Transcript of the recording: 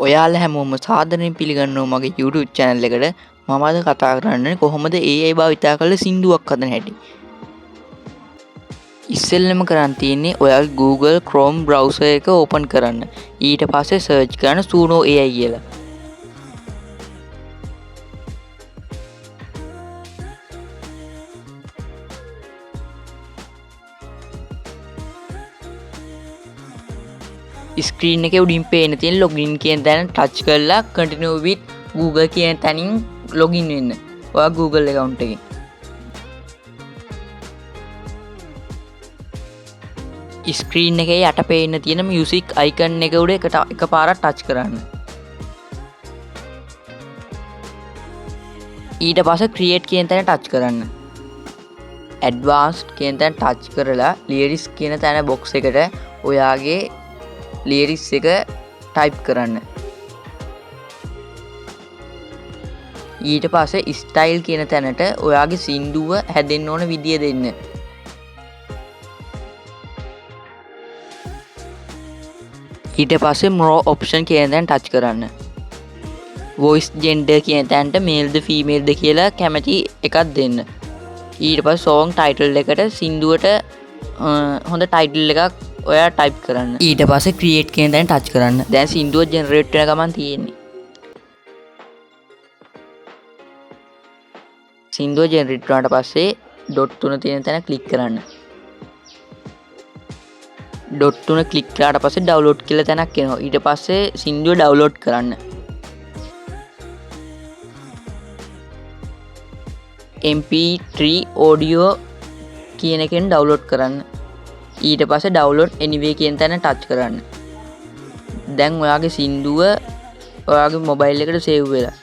ඔයාලා හැමෝම සාදරයෙන් පිළිගන්නවා මගේ YouTube channel එකට. මම අද කතා කරන්නේ කොහොමද AI භාවිතා කරලා සින්දුවක් හදන හැටි. ඉස්සෙල්ලම කරන් තියෙන්නේ ඔයාගේ Google Chrome browser එක open කරන්න. ඊට පස්සේ search කරන්න Suno AI කියලා. ස්ක්‍රීන් එකේ උඩින් පේන තියෙන login කියන තැන touch කරලා continue with Google කියන තැනින් login වෙන්න. ඔයා Google account එකෙන්. ස්ක්‍රීන් එකේ යට පේන්න තියෙන music icon එක උඩ එකපාරක් touch කරන්න. ඊට පස්සේ create කියන තැන touch කරන්න. advanced කියන තැන touch කරලා lyrics කියන තැන box එකට ඔයාගේ lyrics එක type කරන්න. ඊට පස්සේ style කියන තැනට ඔයාගේ සින්දුව හැදෙන්න ඕන විදිය දෙන්න. ඊට පස්සේ more option කියන තැන touch කරන්න. voice gender කියන තැනට male ද female ද කියලා කැමති එකක් දෙන්න. ඊට පස්සේ song title එකට සින්දුවට හොඳ title එකක් ඔයා type කරන්න. ඊට පස්සේ create කියන තැන touch කරන්න. දැන් සින්දුව generate වෙන ගමන් තියෙන්නේ. සින්දුව generate වුණාට පස්සේ dot 3 තියෙන තැන click කරන්න. dot 3 click කරාට පස්සේ download කියලා තැනක් එනවා. ඊට පස්සේ සින්දුව download කරන්න. MP3 audio කියන එකෙන් download කරන්න. ඊට පස්සේ download anyway කියන තැන touch කරන්න. දැන් ඔයාගේ සින්දුව ඔයාගේ mobile එකට save වෙලා.